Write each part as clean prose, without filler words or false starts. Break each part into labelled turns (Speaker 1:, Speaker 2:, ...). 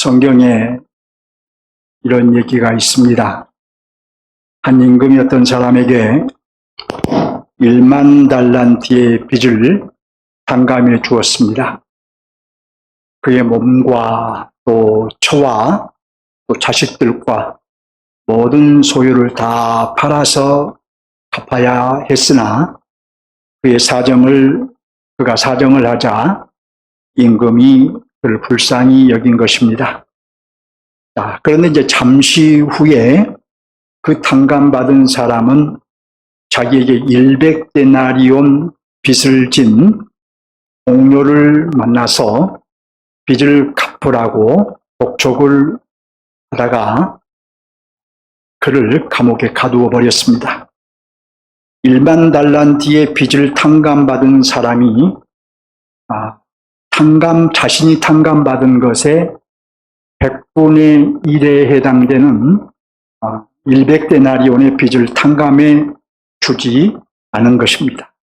Speaker 1: 성경에 이런 얘기가 있습니다. 한 임금이 어떤 사람에게 1만 달란트의 빚을 탕감해 주었습니다. 그의 몸과 또 처와 또 자식들과 모든 소유를 다 팔아서 갚아야 했으나 그가 사정을 하자 임금이 그를 불쌍히 여긴 것입니다. 자, 그런데 이제 잠시 후에 그 탕감받은 사람은 자기에게 100데나리온 빚을 진 동료를 만나서 빚을 갚으라고 독촉을 하다가 그를 감옥에 가두어 버렸습니다. 1만 달란트의 빚을 탕감받은 사람이 자신이 탕감받은 것에 100분의 1에 해당되는 100데나리온의 빚을 탕감해 주지 않은 것입니다.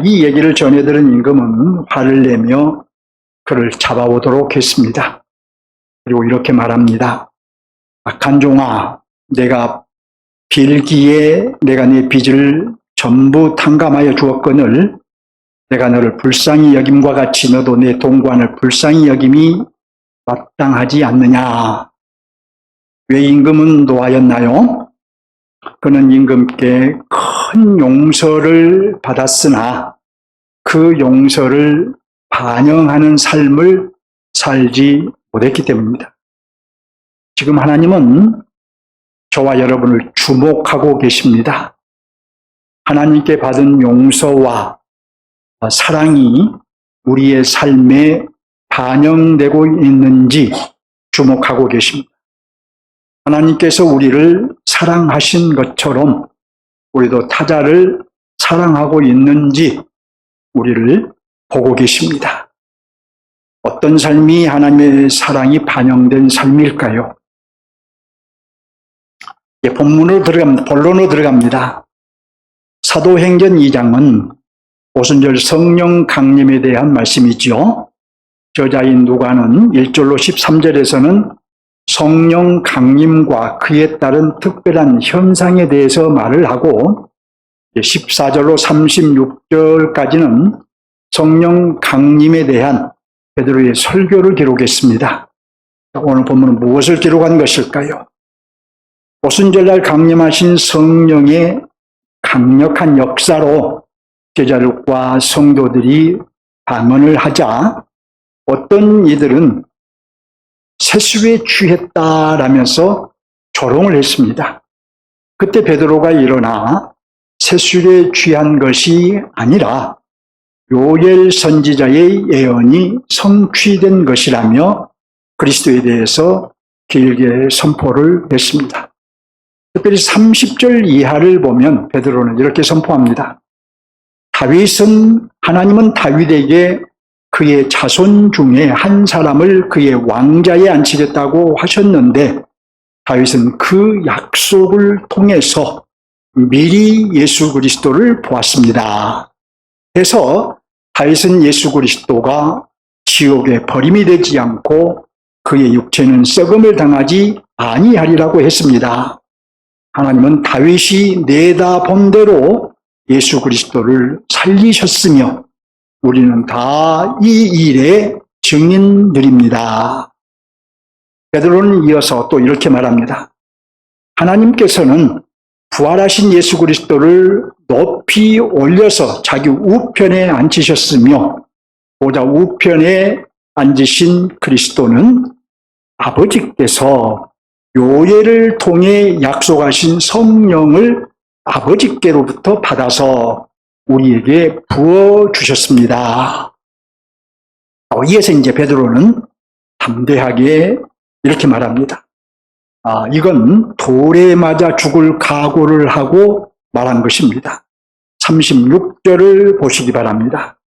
Speaker 1: 이 얘기를 전해들은 임금은 화를 내며 그를 잡아오도록 했습니다. 그리고 이렇게 말합니다. 악한 종아, 내가 빌기에 내가 네 빚을 전부 탕감하여 주었거늘 내가 너를 불쌍히 여김과 같이 너도 내 동관을 불쌍히 여김이 마땅하지 않느냐. 왜 임금은 노하였나요? 그는 임금께 큰 용서를 받았으나 그 용서를 반영하는 삶을 살지 못했기 때문입니다. 지금 하나님은 저와 여러분을 주목하고 계십니다. 하나님께 받은 용서와 사랑이 우리의 삶에 반영되고 있는지 주목하고 계십니다. 하나님께서 우리를 사랑하신 것처럼 우리도 타자를 사랑하고 있는지 우리를 보고 계십니다. 어떤 삶이 하나님의 사랑이 반영된 삶일까요? 본론으로 들어갑니다. 사도행전 2장은 오순절 성령 강림에 대한 말씀이지요. 저자인 누가는 1절로 13절에서는 성령 강림과 그에 따른 특별한 현상에 대해서 말을 하고 14절로 36절까지는 성령 강림에 대한 베드로의 설교를 기록했습니다. 오늘 본문은 무엇을 기록한 것일까요? 오순절날 강림하신 성령의 강력한 역사로 제자들과 성도들이 방언을 하자 어떤 이들은 세수에 취했다라면서 조롱을 했습니다. 그때 베드로가 일어나 세수에 취한 것이 아니라 요엘 선지자의 예언이 성취된 것이라며 그리스도에 대해서 길게 선포를 했습니다. 특별히 30절 이하를 보면 베드로는 이렇게 선포합니다. 하나님은 다윗에게 그의 자손 중에 한 사람을 그의 왕자에 앉히겠다고 하셨는데 다윗은 그 약속을 통해서 미리 예수 그리스도를 보았습니다. 그래서 다윗은 예수 그리스도가 지옥에 버림이 되지 않고 그의 육체는 썩음을 당하지 아니하리라고 했습니다. 하나님은 다윗이 내다본 대로 예수 그리스도를 살리셨으며 우리는 다 이 일의 증인들입니다. 베드로는 이어서 또 이렇게 말합니다. 하나님께서는 부활하신 예수 그리스도를 높이 올려서 자기 우편에 앉히셨으며 보좌 우편에 앉으신 그리스도는 아버지께서 요엘을 통해 약속하신 성령을 아버지께로부터 받아서 우리에게 부어주셨습니다. 이에서 이제 베드로는 담대하게 이렇게 말합니다. 이건 돌에 맞아 죽을 각오를 하고 말한 것입니다. 36절을 보시기 바랍니다.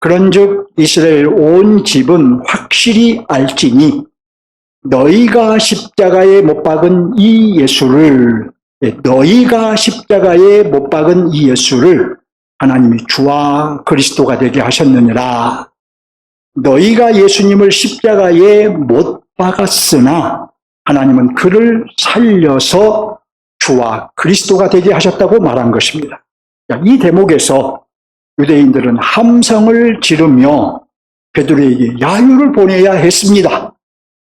Speaker 1: 그런즉 이스라엘 온 집은 확실히 알지니 너희가 십자가에 못 박은 이 예수를 하나님이 주와 그리스도가 되게 하셨느니라. 너희가 예수님을 십자가에 못 박았으나 하나님은 그를 살려서 주와 그리스도가 되게 하셨다고 말한 것입니다. 이 대목에서 유대인들은 함성을 지르며 베드로에게 야유를 보내야 했습니다.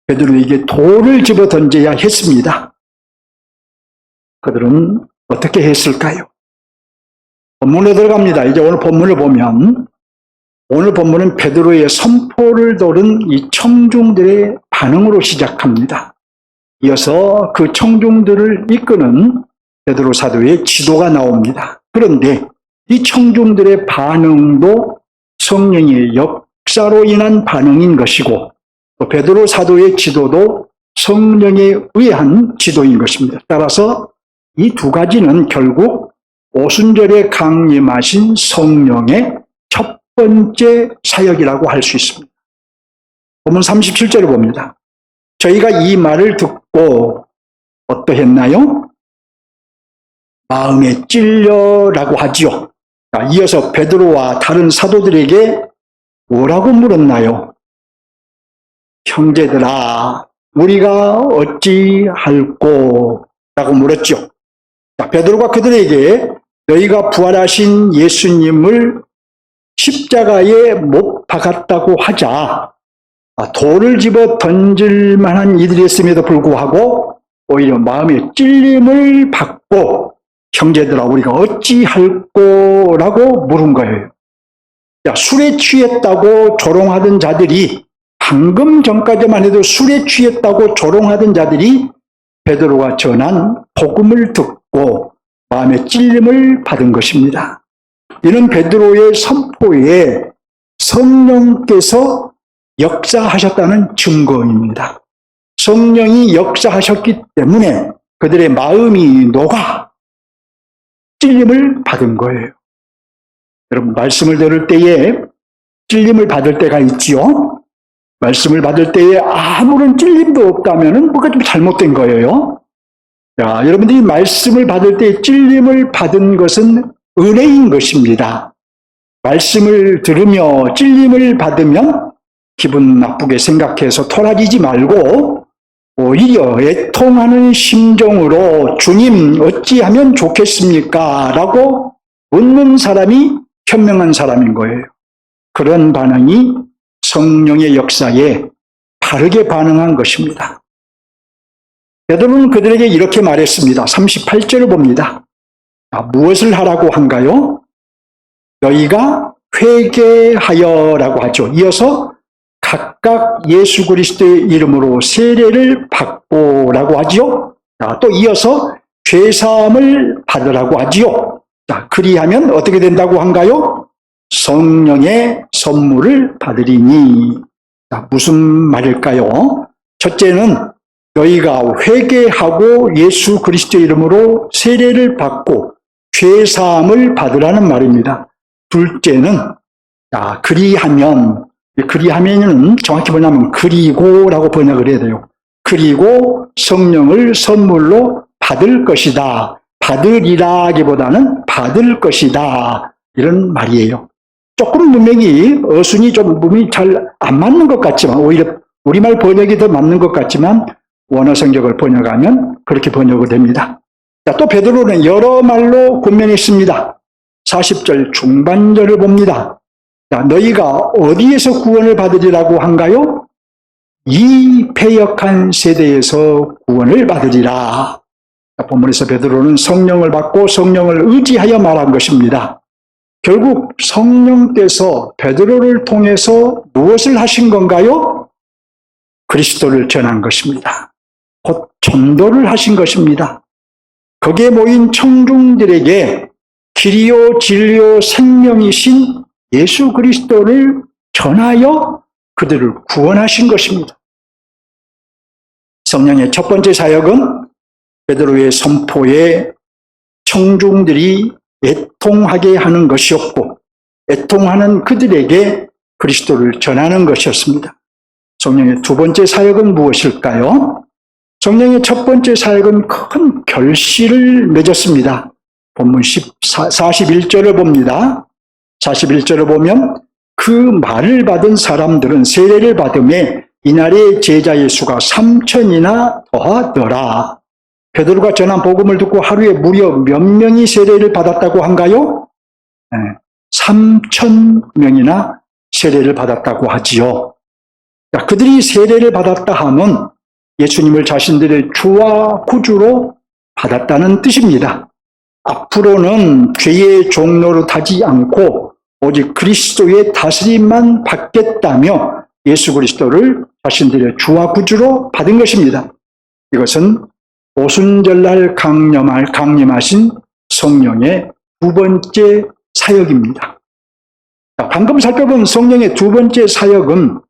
Speaker 1: 베드로에게 돌을 집어 던져야 했습니다. 그들은 어떻게 했을까요? 본문으로 들어갑니다. 이제 오늘 본문을 보면 오늘 본문은 베드로의 선포를 들은 이 청중들의 반응으로 시작합니다. 이어서 그 청중들을 이끄는 베드로 사도의 지도가 나옵니다. 그런데 이 청중들의 반응도 성령의 역사로 인한 반응인 것이고 또 베드로 사도의 지도도 성령에 의한 지도인 것입니다. 따라서 이 두 가지는 결국 오순절에 강림하신 성령의 첫 번째 사역이라고 할 수 있습니다. 본문 37절을 봅니다. 저희가 이 말을 듣고 어떠했나요? 마음에 찔려라고 하지요. 이어서 베드로와 다른 사도들에게 뭐라고 물었나요? 형제들아, 우리가 어찌할꼬? 라고 물었죠. 베드로가 그들에게 너희가 부활하신 예수님을 십자가에 못 박았다고 하자 돌을 집어 던질 만한 이들이었음에도 불구하고 오히려 마음에 찔림을 받고 형제들아 우리가 어찌할꼬? 라고 물은 거예요. 술에 취했다고 조롱하던 자들이 방금 전까지만 해도 술에 취했다고 조롱하던 자들이 베드로가 전한 복음을 듣고 마음의 찔림을 받은 것입니다. 이는 베드로의 선포에 성령께서 역사하셨다는 증거입니다. 성령이 역사하셨기 때문에 그들의 마음이 녹아 찔림을 받은 거예요. 여러분, 말씀을 들을 때에 찔림을 받을 때가 있지요. 말씀을 받을 때에 아무런 찔림도 없다면 뭐가 좀 잘못된 거예요. 자, 여러분들이 말씀을 받을 때 찔림을 받은 것은 은혜인 것입니다. 말씀을 들으며 찔림을 받으면 기분 나쁘게 생각해서 토라지지 말고 오히려 애통하는 심정으로 주님 어찌하면 좋겠습니까? 라고 묻는 사람이 현명한 사람인 거예요. 그런 반응이 성령의 역사에 바르게 반응한 것입니다. 베드로는 그들에게 이렇게 말했습니다. 38절을 봅니다. 무엇을 하라고 한가요? 너희가 회개하여라고 하죠. 이어서 각각 예수 그리스도의 이름으로 세례를 받고라고 하지요. 또 이어서 죄사함을 받으라고 하지요. 그리하면 어떻게 된다고 한가요? 성령의 선물을 받으리니. 무슨 말일까요? 첫째는 너희가 회개하고 예수 그리스도의 이름으로 세례를 받고 죄사함을 받으라는 말입니다. 둘째는 그리하면은 정확히 뭐냐면 그리고라고 번역을 해야 돼요. 그리고 성령을 선물로 받을 것이다. 받으리라기보다는 받을 것이다. 이런 말이에요. 조금 문맥이 어순이 좀 문이 잘 안 맞는 것 같지만 오히려 우리말 번역이 더 맞는 것 같지만 원어 성경을 번역하면 그렇게 번역이 됩니다. 또 베드로는 여러 말로 권면했습니다. 40절 중반절을 봅니다. 너희가 어디에서 구원을 받으리라고 한가요? 이 패역한 세대에서 구원을 받으리라. 본문에서 베드로는 성령을 받고 성령을 의지하여 말한 것입니다. 결국 성령께서 베드로를 통해서 무엇을 하신 건가요? 그리스도를 전한 것입니다. 곧 전도를 하신 것입니다. 거기에 모인 청중들에게 길이요 진리요 생명이신 예수 그리스도를 전하여 그들을 구원하신 것입니다. 성령의 첫 번째 사역은 베드로의 선포에 청중들이 애통하게 하는 것이었고 애통하는 그들에게 그리스도를 전하는 것이었습니다. 성령의 두 번째 사역은 무엇일까요? 성령의 첫 번째 사역은 큰 결실을 맺었습니다. 본문 41절을 봅니다. 41절을 보면 그 말을 받은 사람들은 세례를 받음에 이날의 제자의 수가 3,000이나 더하더라. 베드로가 전한 복음을 듣고 하루에 무려 몇 명이 세례를 받았다고 한가요? 3,000명이나 세례를 받았다고 하지요. 그들이 세례를 받았다 하면 예수님을 자신들의 주와 구주로 받았다는 뜻입니다. 앞으로는 죄의 종노릇하지 않고 오직 그리스도의 다스림만 받겠다며 예수 그리스도를 자신들의 주와 구주로 받은 것입니다. 이것은 오순절날 강림하신 성령의 두 번째 사역입니다. 방금 살펴본 성령의 두 번째 사역은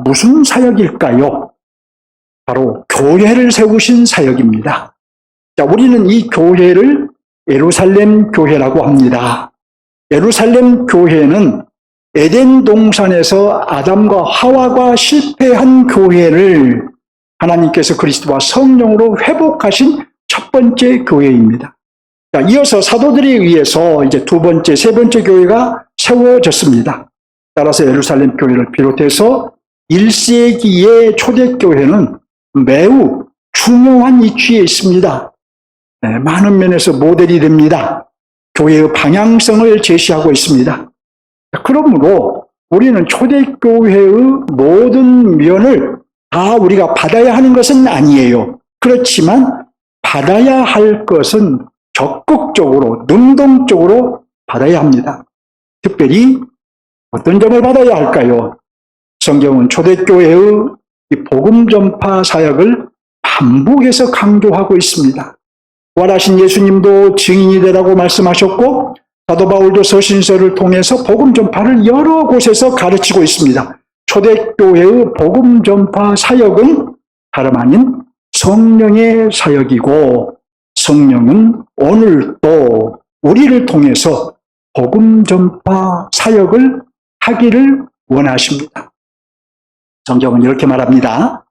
Speaker 1: 무슨 사역일까요? 바로 교회를 세우신 사역입니다. 우리는 이 교회를 예루살렘 교회라고 합니다. 예루살렘 교회는 에덴 동산에서 아담과 하와가 실패한 교회를 하나님께서 그리스도와 성령으로 회복하신 첫 번째 교회입니다. 이어서 사도들에 의해서 이제 두 번째, 세 번째 교회가 세워졌습니다. 따라서 예루살렘 교회를 비롯해서 1세기의 초대교회는 매우 중요한 위치에 있습니다. 많은 면에서 모델이 됩니다. 교회의 방향성을 제시하고 있습니다. 그러므로 우리는 초대교회의 모든 면을 다 우리가 받아야 하는 것은 아니에요. 그렇지만 받아야 할 것은 적극적으로, 능동적으로 받아야 합니다. 특별히 어떤 점을 받아야 할까요? 성경은 초대교회의 이 복음 전파 사역을 반복해서 강조하고 있습니다. 부활하신 예수님도 증인이 되라고 말씀하셨고 사도 바울도 서신서를 통해서 복음 전파를 여러 곳에서 가르치고 있습니다. 초대교회의 복음 전파 사역은 다름 아닌 성령의 사역이고 성령은 오늘도 우리를 통해서 복음 전파 사역을 하기를 원하십니다. 성경은 이렇게 말합니다.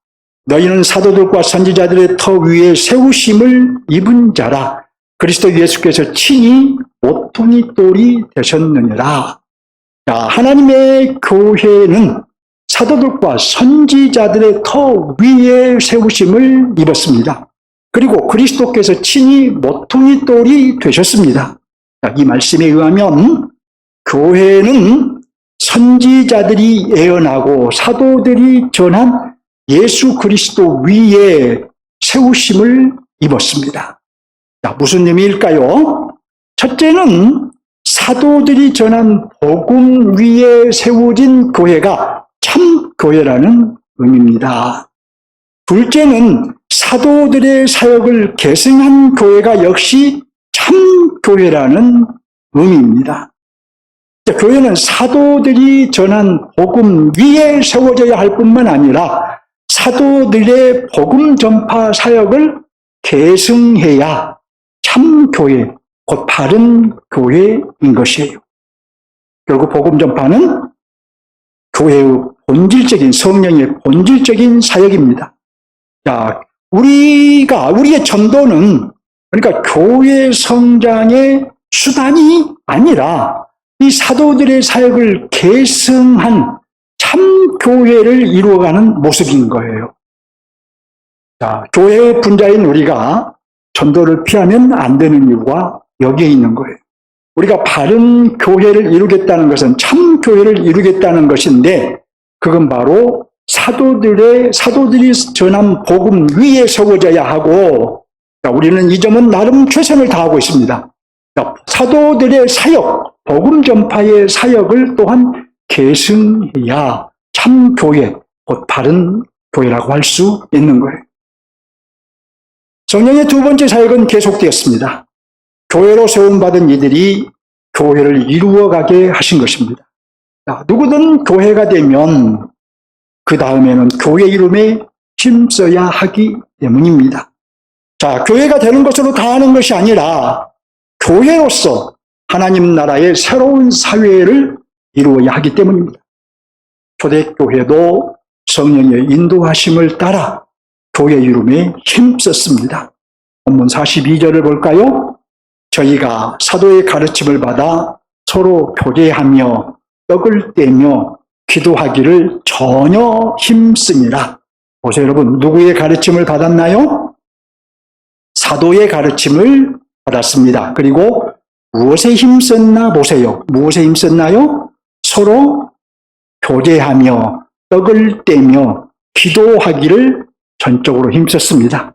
Speaker 1: 너희는 사도들과 선지자들의 터 위에 세우심을 입은 자라. 그리스도 예수께서 친히 모퉁이 돌이 되셨느니라. 하나님의 교회는 사도들과 선지자들의 터 위에 세우심을 입었습니다. 그리고 그리스도께서 친히 모퉁이 돌이 되셨습니다. 이 말씀에 의하면 교회는 선지자들이 예언하고 사도들이 전한 예수 그리스도 위에 세우심을 입었습니다. 무슨 의미일까요? 첫째는 사도들이 전한 복음 위에 세워진 교회가 참 교회라는 의미입니다. 둘째는 사도들의 사역을 계승한 교회가 역시 참 교회라는 의미입니다. 교회는 사도들이 전한 복음 위에 세워져야 할 뿐만 아니라 사도들의 복음 전파 사역을 계승해야 참 교회, 곧 바른 교회인 것이에요. 결국 복음 전파는 교회의 본질적인, 성령의 본질적인 사역입니다. 우리의 전도는 그러니까 교회 성장의 수단이 아니라 이 사도들의 사역을 계승한 참 교회를 이루어가는 모습인 거예요. 교회의 분자인 우리가 전도를 피하면 안 되는 이유가 여기에 있는 거예요. 우리가 바른 교회를 이루겠다는 것은 참 교회를 이루겠다는 것인데 그건 바로 사도들이 전한 복음 위에 세워져야 하고 우리는 이 점은 나름 최선을 다하고 있습니다. 사도들의 사역, 복음 전파의 사역을 또한 계승해야 참 교회, 곧 바른 교회라고 할 수 있는 거예요. 성령의 두 번째 사역은 계속되었습니다. 교회로 세움받은 이들이 교회를 이루어가게 하신 것입니다. 누구든 교회가 되면 그 다음에는 교회 이름에 힘써야 하기 때문입니다. 교회가 되는 것으로 다 하는 것이 아니라 교회로서 하나님 나라의 새로운 사회를 이루어야 하기 때문입니다. 초대교회도 성령의 인도하심을 따라 교회 이름에 힘썼습니다. 본문 42절을 볼까요? 저희가 사도의 가르침을 받아 서로 교제하며 떡을 떼며 기도하기를 전혀 힘씁니다. 보세요, 여러분. 누구의 가르침을 받았나요? 사도의 가르침을 받았습니다. 그리고 무엇에 힘썼나 보세요. 무엇에 힘썼나요? 서로 교제하며 떡을 떼며 기도하기를 전적으로 힘썼습니다.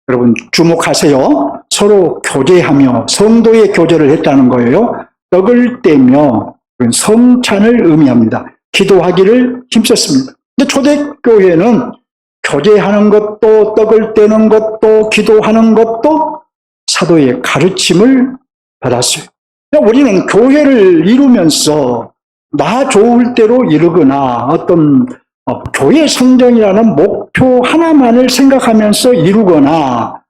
Speaker 1: 여러분 주목하세요. 서로 교제하며 성도의 교제를 했다는 거예요. 떡을 떼며 성찬을 의미합니다. 기도하기를 힘썼습니다. 근데 초대교회는 교제하는 것도 떡을 떼는 것도 기도하는 것도 사도의 가르침을 받았어요. 우리는 교회를 이루면서 나 좋을 대로 이루거나 어떤 교회 성전이라는 목표 하나만을 생각하면서 이루거나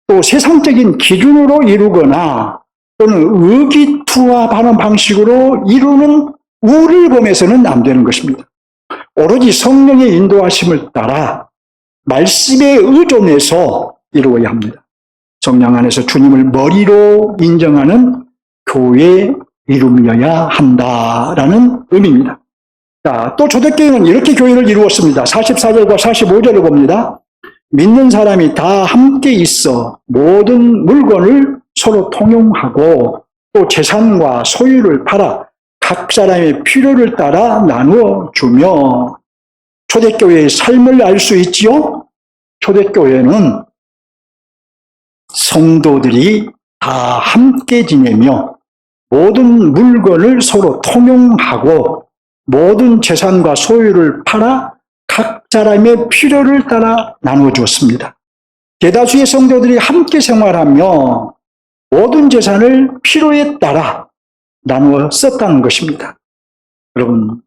Speaker 1: 또 세상적인 기준으로 이루거나 또는 의기투합하는 방식으로 이루는 우를 범해서는 안 되는 것입니다. 오로지 성령의 인도하심을 따라 말씀에 의존해서 이루어야 합니다. 성령 안에서 주님을 머리로 인정하는 교회 이루어야 한다라는 의미입니다. 자, 또 초대교회는 이렇게 교회를 이루었습니다. 44절과 45절을 봅니다. 믿는 사람이 다 함께 있어 모든 물건을 서로 통용하고 또 재산과 소유를 팔아 각 사람의 필요를 따라 나누어 주며 초대교회의 삶을 알 수 있지요? 초대교회는 성도들이 다 함께 지내며 모든 물건을 서로 통용하고 모든 재산과 소유를 팔아 각 사람의 필요를 따라 나누어 주었습니다. 대다수의 성도들이 함께 생활하며 모든 재산을 필요에 따라 나누어 썼다는 것입니다. 여러분,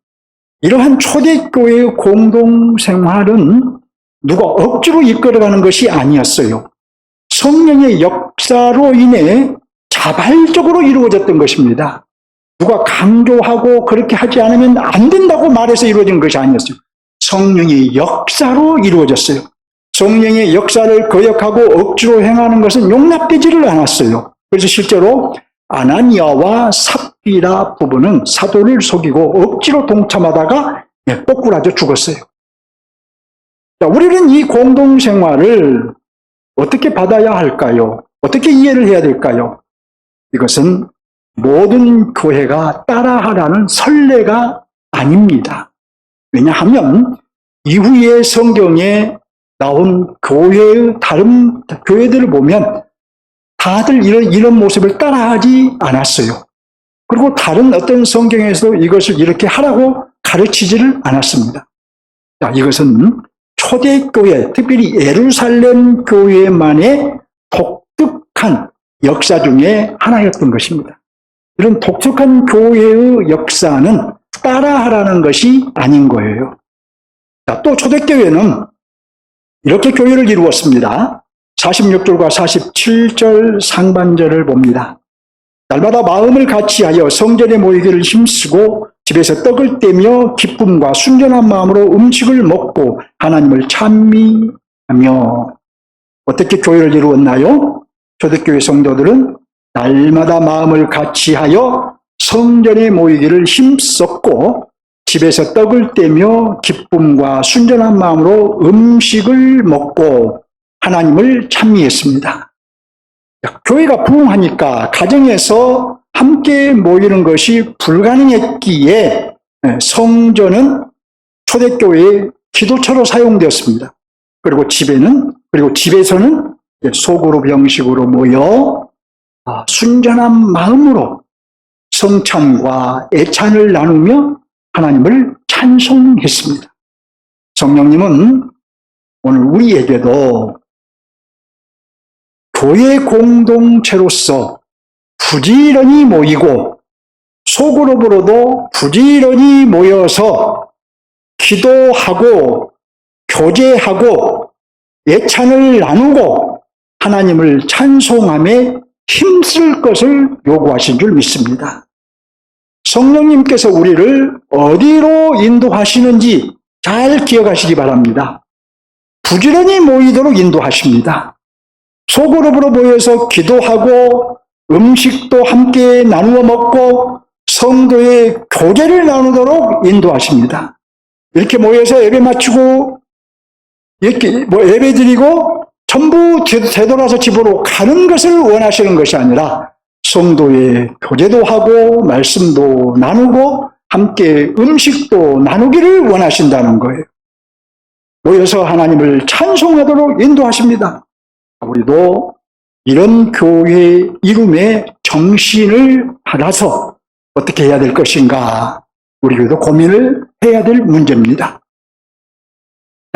Speaker 1: 이러한 초대교회의 공동생활은 누가 억지로 이끌어가는 것이 아니었어요. 성령의 역사로 인해 자발적으로 이루어졌던 것입니다. 누가 강조하고 그렇게 하지 않으면 안 된다고 말해서 이루어진 것이 아니었어요. 성령의 역사로 이루어졌어요. 성령의 역사를 거역하고 억지로 행하는 것은 용납되지를 않았어요. 그래서 실제로 아나니아와 삽비라 부부는 사도를 속이고 억지로 동참하다가 꼬꾸라져 죽었어요. 자, 우리는 이 공동생활을 어떻게 받아야 할까요? 어떻게 이해를 해야 될까요? 이것은 모든 교회가 따라하라는 선례가 아닙니다. 왜냐하면 이후에 성경에 나온 교회의 다른 교회들을 보면 다들 이런 모습을 따라하지 않았어요. 그리고 다른 어떤 성경에서도 이것을 이렇게 하라고 가르치지를 않았습니다. 자, 이것은 초대교회, 특별히 예루살렘 교회만의 독특한 역사 중에 하나였던 것입니다. 이런 독특한 교회의 역사는 따라하라는 것이 아닌 거예요. 자, 또 초대교회는 이렇게 교회를 이루었습니다. 46절과 47절 상반절을 봅니다. 날마다 마음을 같이하여 성전에 모이기를 힘쓰고 집에서 떡을 떼며 기쁨과 순전한 마음으로 음식을 먹고 하나님을 찬미하며. 어떻게 교회를 이루었나요? 초대교회 성도들은 날마다 마음을 같이하여 성전에 모이기를 힘썼고 집에서 떡을 떼며 기쁨과 순전한 마음으로 음식을 먹고 하나님을 찬미했습니다. 교회가 부흥하니까 가정에서 함께 모이는 것이 불가능했기에 성전은 초대교회의 기도처로 사용되었습니다. 그리고 집에서는 소그룹 형식으로 모여 순전한 마음으로 성찬과 애찬을 나누며 하나님을 찬송했습니다. 성령님은 오늘 우리에게도 교회 공동체로서 부지런히 모이고 소그룹으로도 부지런히 모여서 기도하고 교제하고 예찬을 나누고 하나님을 찬송함에 힘쓸 것을 요구하신 줄 믿습니다. 성령님께서 우리를 어디로 인도하시는지 잘 기억하시기 바랍니다. 부지런히 모이도록 인도하십니다. 소그룹으로 모여서 기도하고 음식도 함께 나누어 먹고 성도의 교제를 나누도록 인도하십니다. 이렇게 모여서 예배 마치고 이렇게 예배 드리고 전부 되돌아서 집으로 가는 것을 원하시는 것이 아니라 성도의 교제도 하고 말씀도 나누고 함께 음식도 나누기를 원하신다는 거예요. 모여서 하나님을 찬송하도록 인도하십니다. 우리도 이런 교회 이름의 정신을 받아서 어떻게 해야 될 것인가, 우리도 고민을 해야 될 문제입니다.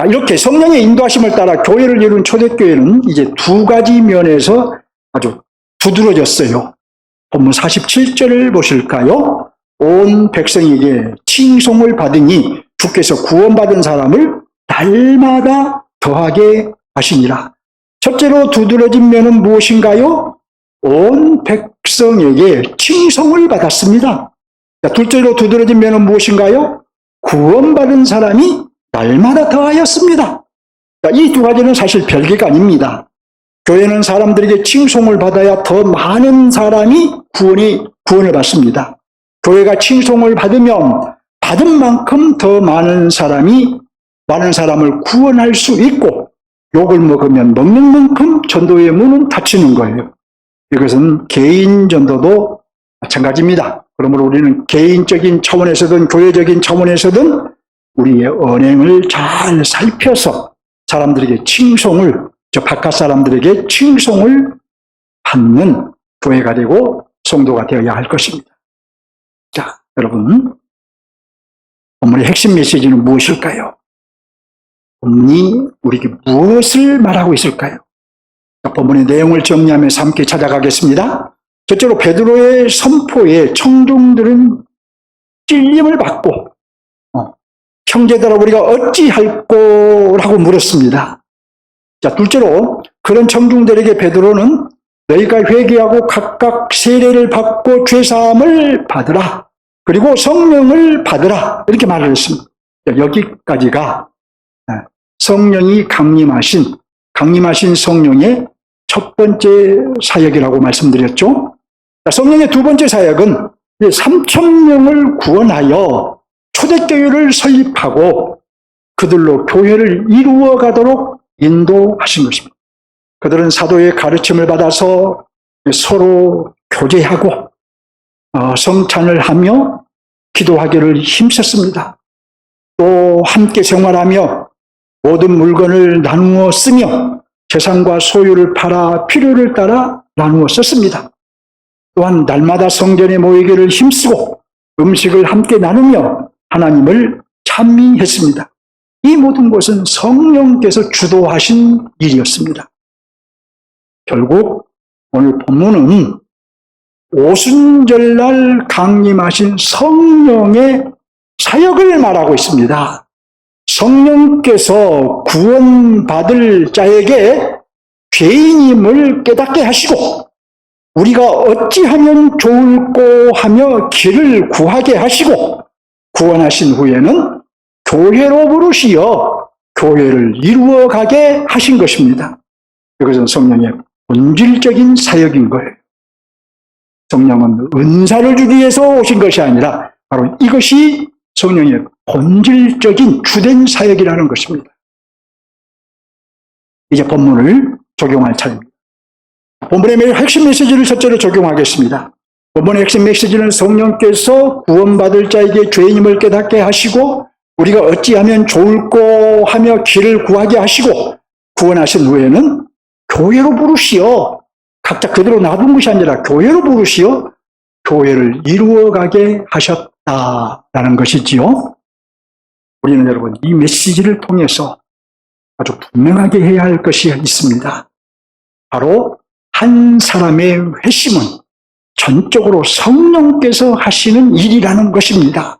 Speaker 1: 이렇게 성령의 인도하심을 따라 교회를 이룬 초대교회는 이제 두 가지 면에서 아주 두드러졌어요. 본문 47절을 보실까요? 온 백성에게 칭송을 받으니 주께서 구원받은 사람을 날마다 더하게 하시니라. 첫째로 두드러진 면은 무엇인가요? 온 백성에게 칭송을 받았습니다. 둘째로 두드러진 면은 무엇인가요? 구원받은 사람이 날마다 더하였습니다. 이 두 가지는 사실 별개가 아닙니다. 교회는 사람들에게 칭송을 받아야 더 많은 사람이 구원을 받습니다. 교회가 칭송을 받으면 받은 만큼 더 많은 사람을 구원할 수 있고, 욕을 먹으면 먹는 만큼 전도의 문은 닫히는 거예요. 이것은 개인 전도도 마찬가지입니다. 그러므로 우리는 개인적인 차원에서든 교회적인 차원에서든 우리의 언행을 잘 살펴서 사람들에게 바깥 사람들에게 칭송을 받는 교회가 되고 성도가 되어야 할 것입니다. 자, 여러분, 본문의 핵심 메시지는 무엇일까요? 본문이 우리에게 무엇을 말하고 있을까요? 본문의 내용을 정리하면서 함께 찾아가겠습니다. 첫째로 베드로의 선포에 청중들은 찔림을 받고 형제들아 우리가 어찌할꼬라고 물었습니다. 자, 둘째로 그런 청중들에게 베드로는 너희가 회개하고 각각 세례를 받고 죄사함을 받으라, 그리고 성령을 받으라, 이렇게 말을 했습니다. 여기까지가 성령이 강림하신 성령의 첫 번째 사역이라고 말씀드렸죠. 성령의 두 번째 사역은 3,000명을 구원하여 초대교회를 설립하고 그들로 교회를 이루어가도록 인도하신 것입니다. 그들은 사도의 가르침을 받아서 서로 교제하고 성찬을 하며 기도하기를 힘썼습니다. 또 함께 생활하며 모든 물건을 나누어 쓰며 재산과 소유를 팔아 필요를 따라 나누어 썼습니다. 또한 날마다 성전에 모이기를 힘쓰고 음식을 함께 나누며 하나님을 찬미했습니다. 이 모든 것은 성령께서 주도하신 일이었습니다. 결국 오늘 본문은 오순절날 강림하신 성령의 사역을 말하고 있습니다. 성령께서 구원받을 자에게 죄인임을 깨닫게 하시고 우리가 어찌하면 좋을꼬 하며 길을 구하게 하시고 구원하신 후에는 교회로 부르시어 교회를 이루어가게 하신 것입니다. 이것은 성령의 본질적인 사역인 거예요. 성령은 은사를 주기 위해서 오신 것이 아니라 바로 이것이 성령의 본질적인 주된 사역이라는 것입니다. 이제 본문을 적용할 차례입니다. 본문의 핵심 메시지를 첫째로 적용하겠습니다. 본문의 핵심 메시지는 성령께서 구원받을 자에게 죄인임을 깨닫게 하시고 우리가 어찌하면 좋을꼬 하며 길을 구하게 하시고 구원하신 후에는 교회로 부르시어 각자 그대로 놔둔 것이 아니라 교회로 부르시어 교회를 이루어가게 하셨다라는 것이지요. 우리는 여러분 이 메시지를 통해서 아주 분명하게 해야 할 것이 있습니다. 바로 한 사람의 회심은 전적으로 성령께서 하시는 일이라는 것입니다.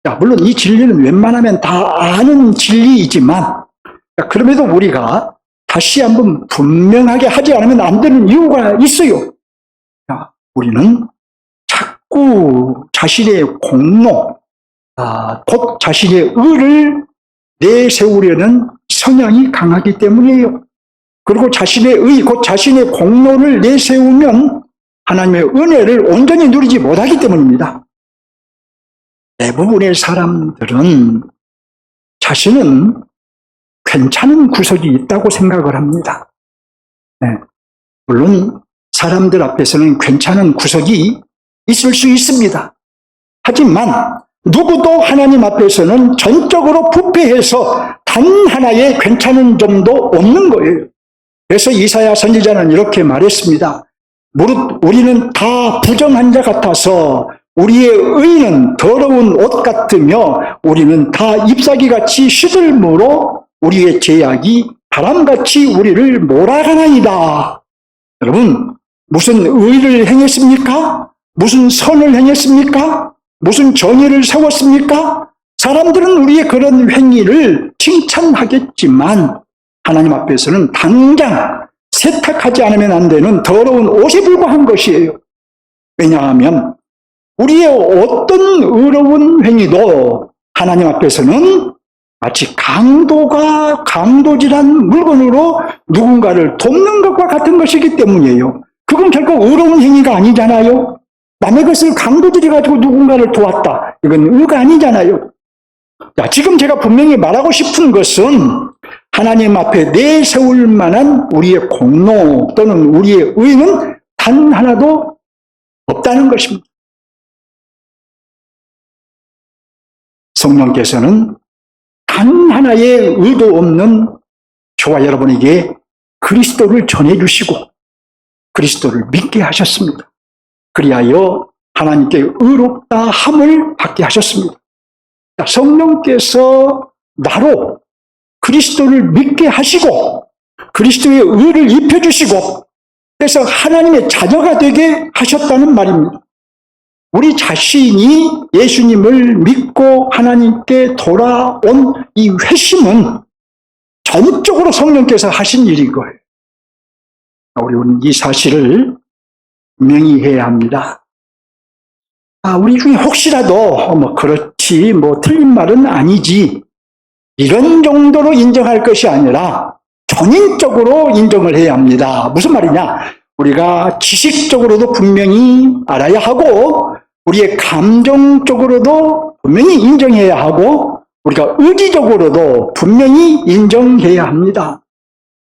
Speaker 1: 자, 물론 이 진리는 웬만하면 다 아는 진리이지만 그럼에도 우리가 다시 한번 분명하게 하지 않으면 안 되는 이유가 있어요. 자, 우리는 자꾸 자신의 공로, 곧 자신의 의를 내세우려는 성향이 강하기 때문이에요. 그리고 자신의 의, 곧 자신의 공로를 내세우면 하나님의 은혜를 온전히 누리지 못하기 때문입니다. 대부분의 사람들은 자신은 괜찮은 구석이 있다고 생각을 합니다. 네. 물론 사람들 앞에서는 괜찮은 구석이 있을 수 있습니다. 하지만 누구도 하나님 앞에서는 전적으로 부패해서 단 하나의 괜찮은 점도 없는 거예요. 그래서 이사야 선지자는 이렇게 말했습니다. 무릇 우리는 다 부정한 자 같아서 우리의 의는 더러운 옷 같으며 우리는 다 잎사귀같이 시들므로 우리의 죄악이 바람같이 우리를 몰아가나이다. 여러분, 무슨 의를 행했습니까? 무슨 선을 행했습니까? 무슨 정의를 세웠습니까? 사람들은 우리의 그런 행위를 칭찬하겠지만 하나님 앞에서는 당장 세탁하지 않으면 안 되는 더러운 옷에 불과한 것이에요. 왜냐하면 우리의 어떤 의로운 행위도 하나님 앞에서는 마치 강도질한 물건으로 누군가를 돕는 것과 같은 것이기 때문이에요. 그건 결코 의로운 행위가 아니잖아요. 남의 것을 강도질해가지고 누군가를 도왔다. 이건 의가 아니잖아요. 자, 지금 제가 분명히 말하고 싶은 것은 하나님 앞에 내세울 만한 우리의 공로 또는 우리의 의는 단 하나도 없다는 것입니다. 성령께서는 단 하나의 의도 없는 저와 여러분에게 그리스도를 전해주시고 그리스도를 믿게 하셨습니다. 그리하여 하나님께 의롭다 함을 받게 하셨습니다. 성령께서 나로 그리스도를 믿게 하시고 그리스도의 의를 입혀주시고 그래서 하나님의 자녀가 되게 하셨다는 말입니다. 우리 자신이 예수님을 믿고 하나님께 돌아온 이 회심은 전적으로 성령께서 하신 일인 거예요. 우리는 이 사실을 명의해야 합니다. 우리 중에 혹시라도 그렇지 틀린 말은 아니지 이런 정도로 인정할 것이 아니라 전인적으로 인정을 해야 합니다. 무슨 말이냐? 우리가 지식적으로도 분명히 알아야 하고 우리의 감정적으로도 분명히 인정해야 하고 우리가 의지적으로도 분명히 인정해야 합니다.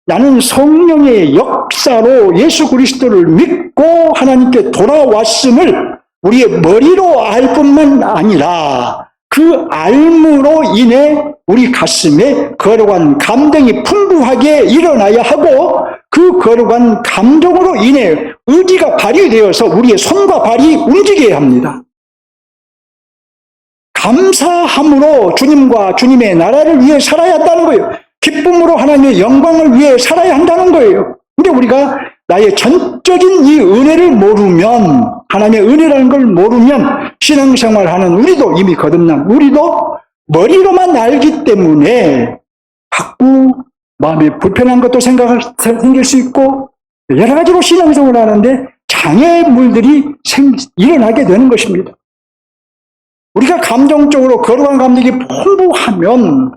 Speaker 1: 나는 성령의 역사로 예수 그리스도를 믿고 하나님께 돌아왔음을 우리의 머리로 알 뿐만 아니라 그 알므로 인해 우리 가슴에 거룩한 감동이 풍부하게 일어나야 하고 그 거룩한 감동으로 인해 의지가 발휘되어서 우리의 손과 발이 움직여야 합니다. 감사함으로 주님과 주님의 나라를 위해 살아야 한다는 거예요. 기쁨으로 하나님의 영광을 위해 살아야 한다는 거예요. 근데 우리가 나의 전적인 이 은혜를 모르면 하나님의 은혜라는 걸 모르면 신앙생활하는 우리도 이미 거듭난 우리도 머리로만 알기 때문에 자꾸 마음에 불편한 것도 생길 수 있고 여러 가지로 신앙생활을 하는데 장애물들이 일어나게 되는 것입니다. 우리가 감정적으로 거룩한 감정이 풍부하면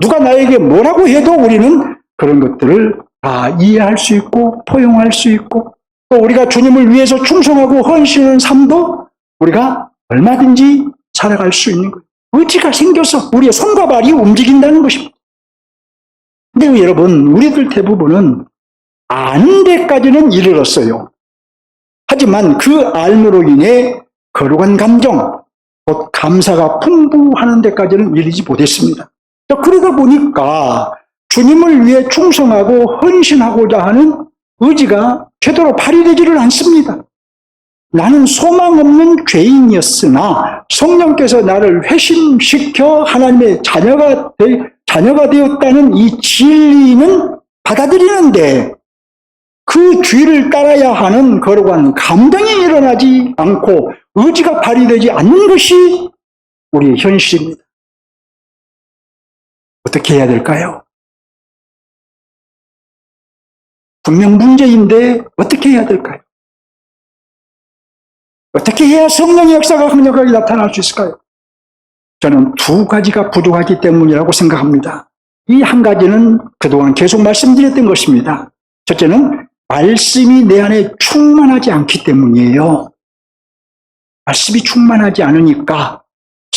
Speaker 1: 누가 나에게 뭐라고 해도 우리는 그런 것들을 다 이해할 수 있고 포용할 수 있고 또 우리가 주님을 위해서 충성하고 헌신하는 삶도 우리가 얼마든지 살아갈 수 있는 거예요. 의지가 생겨서 우리의 손과 발이 움직인다는 것입니다. 근데 여러분, 우리들 대부분은 아는 데까지는 이르렀어요. 하지만 그 알므로 인해 거룩한 감정, 곧 감사가 풍부하는 데까지는 이르지 못했습니다. 그러다 보니까 주님을 위해 충성하고 헌신하고자 하는 의지가 제대로 발휘되지를 않습니다. 나는 소망 없는 죄인이었으나 성령께서 나를 회심시켜 하나님의 자녀가 되었다는 이 진리는 받아들이는데 그 뒤를 따라야 하는 거룩한 감동이 일어나지 않고 의지가 발휘되지 않는 것이 우리의 현실입니다. 어떻게 해야 될까요? 분명 문제인데 어떻게 해야 될까요? 어떻게 해야 성령의 역사가 강력하게 나타날 수 있을까요? 저는 두 가지가 부족하기 때문이라고 생각합니다. 이 한 가지는 그동안 계속 말씀드렸던 것입니다. 첫째는 말씀이 내 안에 충만하지 않기 때문이에요. 말씀이 충만하지 않으니까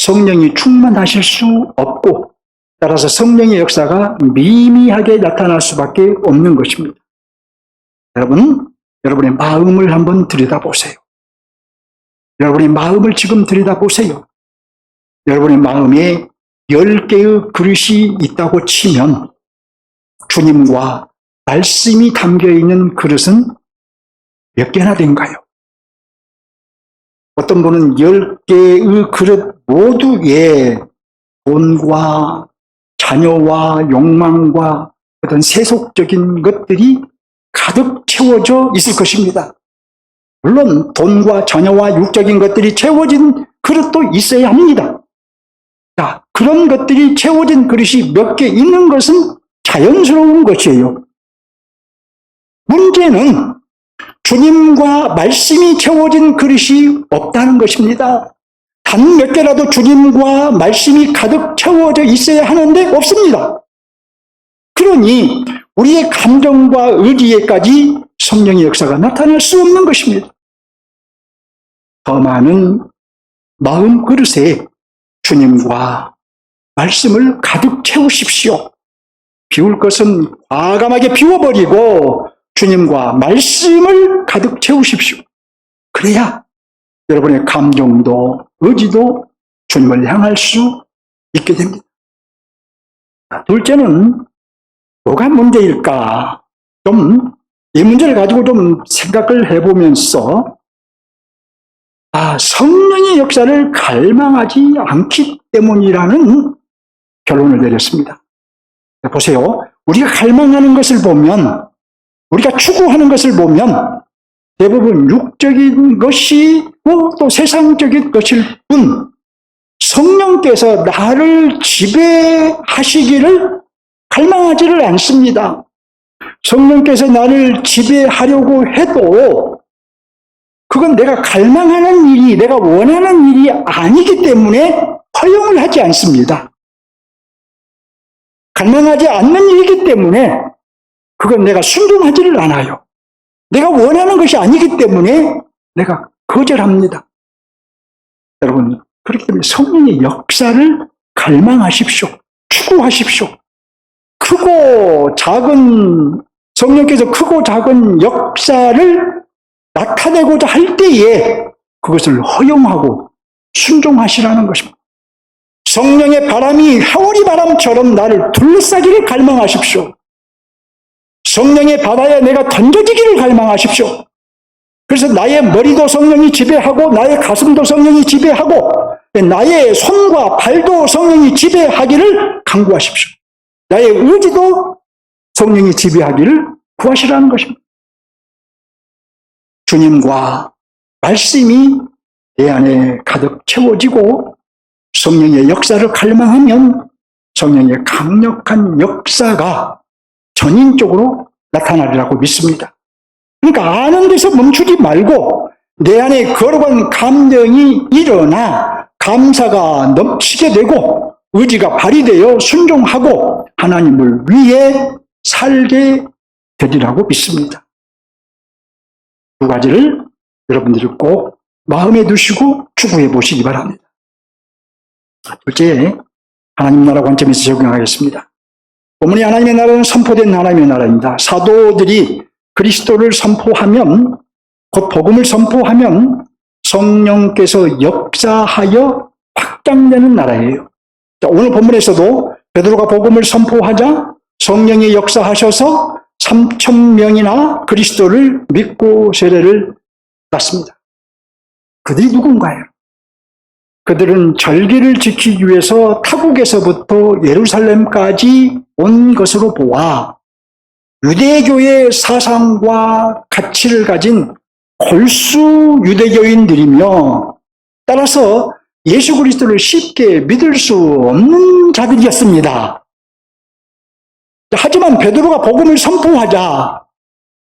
Speaker 1: 성령이 충만하실 수 없고, 따라서 성령의 역사가 미미하게 나타날 수밖에 없는 것입니다. 여러분, 여러분의 마음을 한번 들여다보세요. 여러분의 마음을 지금 들여다보세요. 여러분의 마음에 10개의 그릇이 있다고 치면 주님과 말씀이 담겨있는 그릇은 몇 개나 된가요? 어떤 분은 10개의 그릇 모두에 돈과 자녀와 욕망과 어떤 세속적인 것들이 가득 채워져 있을 것입니다. 물론 돈과 자녀와 육적인 것들이 채워진 그릇도 있어야 합니다. 자, 그런 것들이 채워진 그릇이 몇 개 있는 것은 자연스러운 것이에요. 문제는 주님과 말씀이 채워진 그릇이 없다는 것입니다. 단 몇 개라도 주님과 말씀이 가득 채워져 있어야 하는데 없습니다. 그러니 우리의 감정과 의지에까지 성령의 역사가 나타날 수 없는 것입니다. 더 많은 마음 그릇에 주님과 말씀을 가득 채우십시오. 비울 것은 과감하게 비워버리고 주님과 말씀을 가득 채우십시오. 그래야 여러분의 감정도 의지도 주님을 향할 수 있게 됩니다. 둘째는 뭐가 문제일까? 이 문제를 가지고 좀 생각을 해보면서 성령의 역사를 갈망하지 않기 때문이라는 결론을 내렸습니다. 보세요. 우리가 갈망하는 것을 보면, 우리가 추구하는 것을 보면 대부분 육적인 것이고 또 세상적인 것일 뿐, 성령께서 나를 지배하시기를 갈망하지를 않습니다. 성령께서 나를 지배하려고 해도 그건 내가 갈망하는 일이, 내가 원하는 일이 아니기 때문에 허용을 하지 않습니다. 갈망하지 않는 일이기 때문에 그건 내가 순종하지를 않아요. 내가 원하는 것이 아니기 때문에 내가 거절합니다. 여러분, 그렇기 때문에 성령의 역사를 갈망하십시오. 추구하십시오. 크고 작은, 성령께서 크고 작은 역사를 나타내고자 할 때에 그것을 허용하고 순종하시라는 것입니다. 성령의 바람이 회오리 바람처럼 나를 둘러싸기를 갈망하십시오. 성령의 바다에 내가 던져지기를 갈망하십시오. 그래서 나의 머리도 성령이 지배하고 나의 가슴도 성령이 지배하고 나의 손과 발도 성령이 지배하기를 간구하십시오. 나의 의지도 성령이 지배하기를 구하시라는 것입니다. 주님과 말씀이 내 안에 가득 채워지고 성령의 역사를 갈망하면 성령의 강력한 역사가 전인적으로 나타나리라고 믿습니다. 그러니까 아는 데서 멈추지 말고 내 안에 거룩한 감정이 일어나 감사가 넘치게 되고 의지가 발휘되어 순종하고 하나님을 위해 살게 되리라고 믿습니다. 두 가지를 여러분들이 꼭 마음에 두시고 추구해 보시기 바랍니다. 둘째, 하나님 나라 관점에서 적용하겠습니다. 본문이 하나님의 나라는 선포된 하나님의 나라입니다. 사도들이 그리스도를 선포하면, 곧 복음을 선포하면 성령께서 역사하여 확장되는 나라예요. 오늘 본문에서도 베드로가 복음을 선포하자 성령이 역사하셔서 3,000명이나 그리스도를 믿고 세례를 받습니다. 그들이 누군가요? 그들은 절기를 지키기 위해서 타국에서부터 예루살렘까지 온 것으로 보아 유대교의 사상과 가치를 가진 골수 유대교인들이며 따라서 예수 그리스도를 쉽게 믿을 수 없는 자들이었습니다. 하지만 베드로가 복음을 선포하자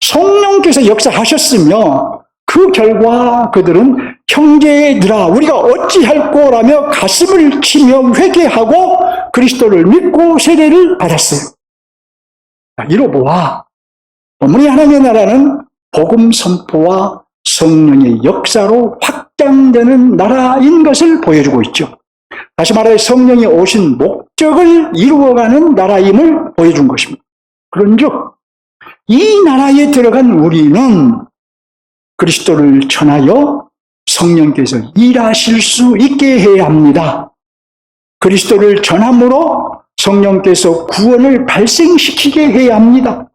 Speaker 1: 성령께서 역사하셨으며 그 결과 그들은 형제들아 우리가 어찌할꼬라며 가슴을 치며 회개하고 그리스도를 믿고 세례를 받았어요. 이로보아 본문의 하나님의 나라는 복음 선포와 성령의 역사로 확장되는 나라인 것을 보여주고 있죠. 다시 말해 성령이 오신 목적을 이루어가는 나라임을 보여준 것입니다. 그런즉 이 나라에 들어간 우리는 그리스도를 전하여 성령께서 일하실 수 있게 해야 합니다. 그리스도를 전함으로 성령께서 구원을 발생시키게 해야 합니다.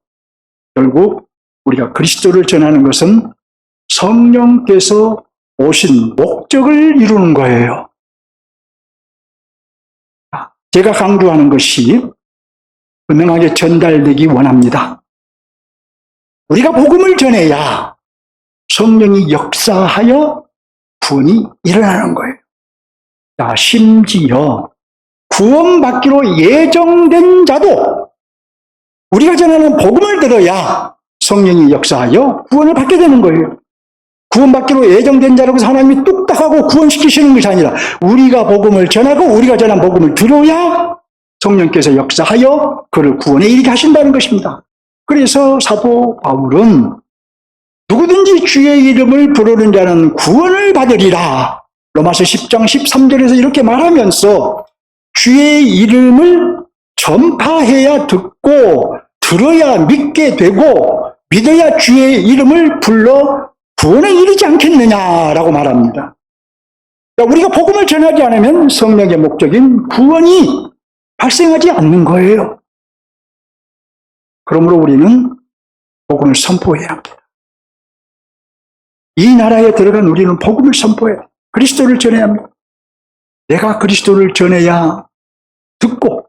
Speaker 1: 결국 우리가 그리스도를 전하는 것은 성령께서 오신 목적을 이루는 거예요. 제가 강조하는 것이 분명하게 전달되기 원합니다. 우리가 복음을 전해야 성령이 역사하여 구원이 일어나는 거예요. 자, 심지어 구원받기로 예정된 자도 우리가 전하는 복음을 들어야 성령이 역사하여 구원을 받게 되는 거예요. 구원받기로 예정된 자라고 하나님이 뚝딱하고 구원시키시는 것이 아니라 우리가 복음을 전하고 우리가 전한 복음을 들어야 성령께서 역사하여 그를 구원에 이르게 하신다는 것입니다. 그래서 사도 바울은 누구든지 주의 이름을 부르는 자는 구원을 받으리라. 로마서 10장 13절에서 이렇게 말하면서 주의 이름을 전파해야 듣고 들어야 믿게 되고 믿어야 주의 이름을 불러 구원에 이르지 않겠느냐라고 말합니다. 그러니까 우리가 복음을 전하지 않으면 성령의 목적인 구원이 발생하지 않는 거예요. 그러므로 우리는 복음을 선포해야 합니다. 이 나라에 들어간 우리는 복음을 선포해야 합니다. 그리스도를 전해야 합니다. 내가 그리스도를 전해야 듣고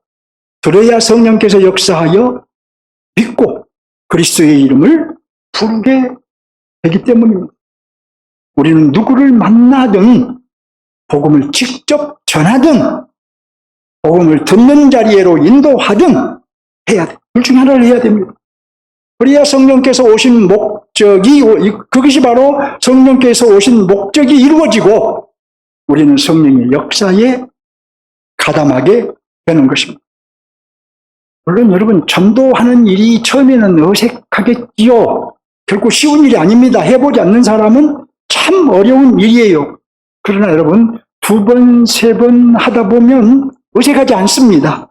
Speaker 1: 들어야 성령께서 역사하여 믿고 그리스도의 이름을 부르게 되기 때문입니다. 우리는 누구를 만나든 복음을 직접 전하든 복음을 듣는 자리로 인도하든 해야 돼. 둘 중에 하나를 해야 됩니다. 그래야 성령께서 오신 목적이, 그것이 바로 성령께서 오신 목적이 이루어지고 우리는 성령의 역사에 가담하게 되는 것입니다. 물론 여러분, 전도하는 일이 처음에는 어색하겠지요. 결코 쉬운 일이 아닙니다. 해보지 않는 사람은 참 어려운 일이에요. 그러나 여러분, 2번, 3번 하다 보면 어색하지 않습니다.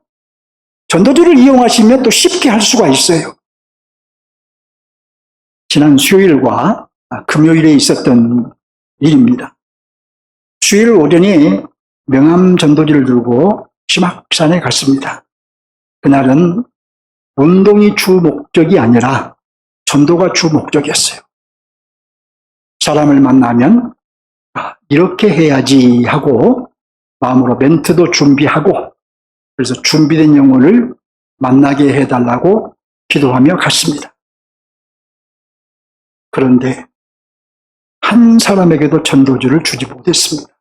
Speaker 1: 전도들을 이용하시면 또 쉽게 할 수가 있어요. 지난 수요일과 금요일에 있었던 일입니다. 수요일 오전에 명암 전도지를 들고 심학산에 갔습니다. 그날은 운동이 주 목적이 아니라 전도가 주 목적이었어요. 사람을 만나면 이렇게 해야지 하고 마음으로 멘트도 준비하고 그래서 준비된 영혼을 만나게 해달라고 기도하며 갔습니다. 그런데 한 사람에게도 전도지를 주지 못했습니다.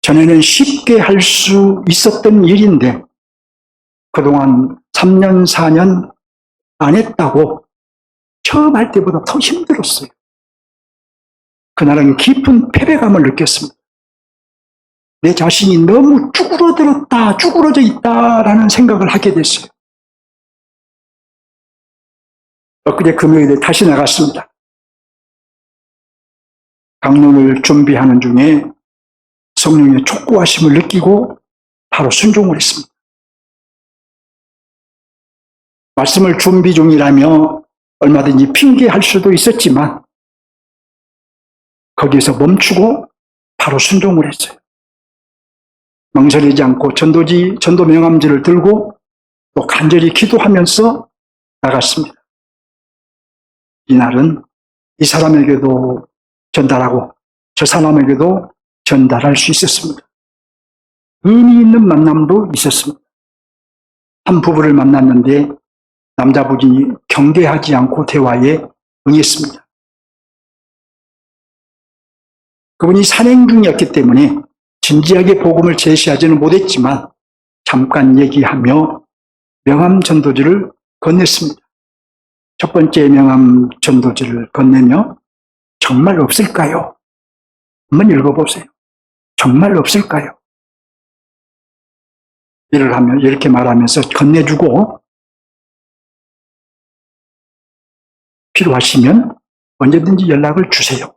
Speaker 1: 전에는 쉽게 할 수 있었던 일인데 그동안 3년, 4년 안 했다고 처음 할 때보다 더 힘들었어요. 그날은 깊은 패배감을 느꼈습니다. 내 자신이 너무 쭈그러들었다, 쭈그러져 있다라는 생각을 하게 됐어요. 엊그제 금요일에 다시 나갔습니다. 강론을 준비하는 중에 성령의 촉구하심을 느끼고 바로 순종을 했습니다. 말씀을 준비 중이라며 얼마든지 핑계할 수도 있었지만 거기에서 멈추고 바로 순종을 했어요. 망설이지 않고 전도 명함지를 들고 또 간절히 기도하면서 나갔습니다. 이날은 이 사람에게도 전달하고 저 사람에게도 전달할 수 있었습니다. 의미 있는 만남도 있었습니다. 한 부부를 만났는데 남자분이 경계하지 않고 대화에 응했습니다. 그분이 산행 중이었기 때문에 진지하게 복음을 제시하지는 못했지만 잠깐 얘기하며 명함 전도지를 건넸습니다. 첫 번째 명함 전도지를 건네며 정말 없을까요? 한번 읽어보세요. 정말 없을까요? 이렇게 말하면서 건네주고 필요하시면 언제든지 연락을 주세요.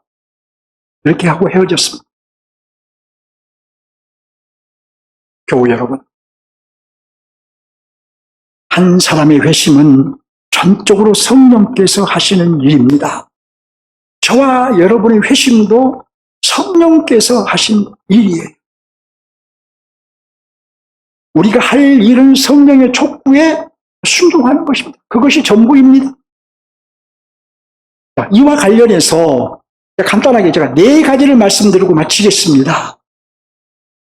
Speaker 1: 이렇게 하고 헤어졌습니다. 교우 여러분, 한 사람의 회심은 전적으로 성령께서 하시는 일입니다. 저와 여러분의 회심도 성령께서 하신 일이에요. 우리가 할 일은 성령의 촉구에 순종하는 것입니다. 그것이 전부입니다. 이와 관련해서 간단하게 제가 4가지를 말씀드리고 마치겠습니다.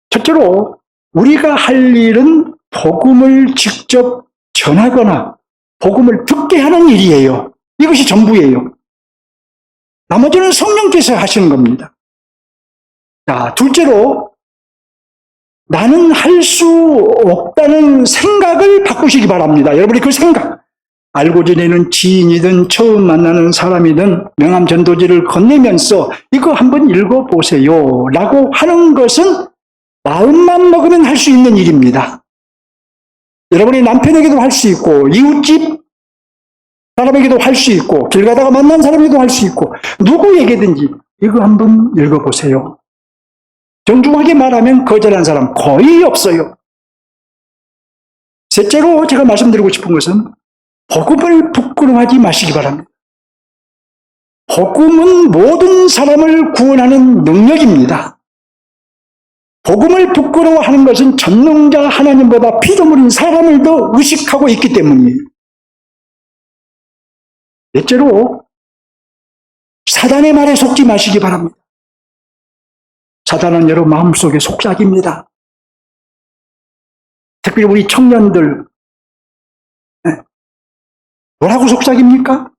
Speaker 1: 첫째로 우리가 할 일은 복음을 직접 전하거나 복음을 듣게 하는 일이에요. 이것이 전부예요. 나머지는 성령께서 하시는 겁니다. 자, 둘째로 나는 할 수 없다는 생각을 바꾸시기 바랍니다. 여러분이 그 생각, 알고 지내는 지인이든 처음 만나는 사람이든 명함 전도지를 건네면서 이거 한번 읽어보세요 라고 하는 것은 마음만 먹으면 할 수 있는 일입니다. 여러분이 남편에게도 할 수 있고 이웃집 사람에게도 할 수 있고 길 가다가 만난 사람에게도 할 수 있고 누구에게든지 이거 한번 읽어보세요. 정중하게 말하면 거절한 사람 거의 없어요. 셋째로 제가 말씀드리고 싶은 것은 복음을 부끄러워하지 마시기 바랍니다. 복음은 모든 사람을 구원하는 능력입니다. 복음을 부끄러워하는 것은 전능자 하나님보다 피조물인 사람을 더 의식하고 있기 때문이에요. 넷째로 사단의 말에 속지 마시기 바랍니다. 사단은 여러분 마음속에 속삭입니다. 특히 우리 청년들 뭐라고 속삭입니까?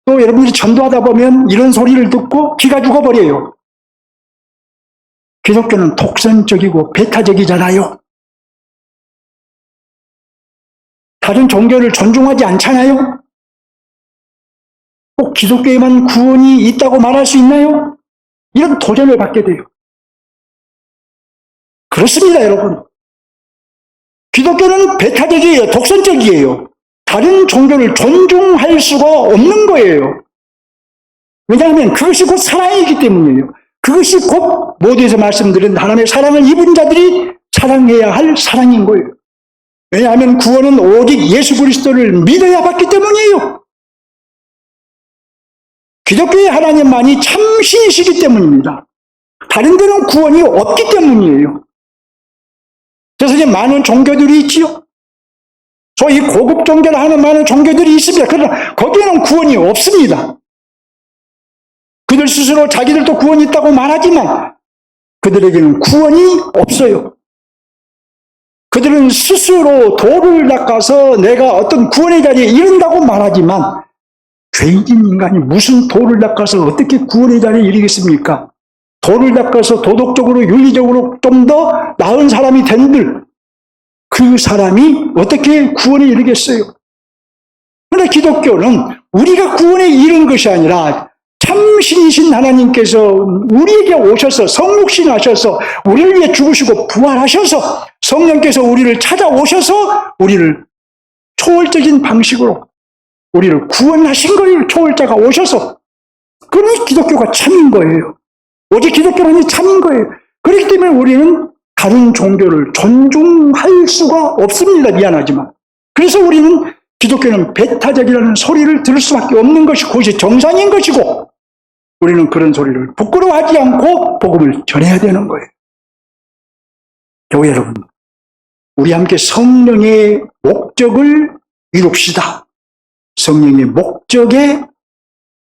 Speaker 1: 또 여러분들이 전도하다 보면 이런 소리를 듣고 기가 죽어버려요. 기독교는 독선적이고 배타적이잖아요. 다른 종교를 존중하지 않잖아요. 꼭 기독교에만 구원이 있다고 말할 수 있나요? 이런 도전을 받게 돼요. 그렇습니다, 여러분. 기독교는 배타적이에요. 독선적이에요. 다른 종교를 존중할 수가 없는 거예요. 왜냐하면 그것이 곧 사랑이기 때문이에요. 그것이 곧 모두에서 말씀드린 하나님의 사랑을 입은 자들이 사랑해야 할 사랑인 거예요. 왜냐하면 구원은 오직 예수 그리스도를 믿어야 받기 때문이에요. 기독교의 하나님만이 참신이시기 때문입니다. 다른 데는 구원이 없기 때문이에요. 그래서 이제 많은 종교들이 있지요. 소위 고급 종교를 하는 많은 종교들이 있습니다. 그러나 거기에는 구원이 없습니다. 그들 스스로 자기들도 구원이 있다고 말하지만 그들에게는 구원이 없어요. 그들은 스스로 도를 닦아서 내가 어떤 구원의 자리에 이른다고 말하지만 죄인인 인간이 무슨 도를 닦아서 어떻게 구원의 자리에 이르겠습니까? 도를 닦아서 도덕적으로 윤리적으로 좀 더 나은 사람이 된들 그 사람이 어떻게 구원에 이르겠어요? 그런데 기독교는 우리가 구원에 이른 것이 아니라 참신이신 하나님께서 우리에게 오셔서 성육신하셔서 우리를 위해 죽으시고 부활하셔서 성령께서 우리를 찾아오셔서 우리를 초월적인 방식으로 우리를 구원하신 거예요. 초월자가 오셔서. 그러니 기독교가 참인 거예요. 오직 기독교만이 참인 거예요. 그렇기 때문에 우리는 다른 종교를 존중할 수가 없습니다. 미안하지만. 그래서 우리는 기독교는 배타적이라는 소리를 들을 수밖에 없는 것이 그것이 정상인 것이고 우리는 그런 소리를 부끄러워하지 않고 복음을 전해야 되는 거예요. 교회 여러분, 우리 함께 성령의 목적을 이룹시다. 성령의 목적에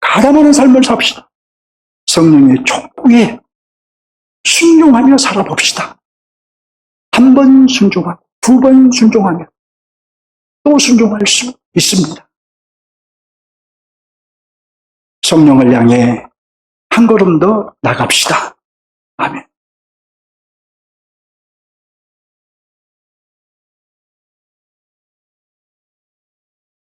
Speaker 1: 가담하는 삶을 삽시다. 성령의 촉구에 순종하며 살아봅시다. 한 번 순종하고 2번 순종하며 또 순종할 수 있습니다. 성령을 향해 한 걸음 더 나갑시다. 아멘.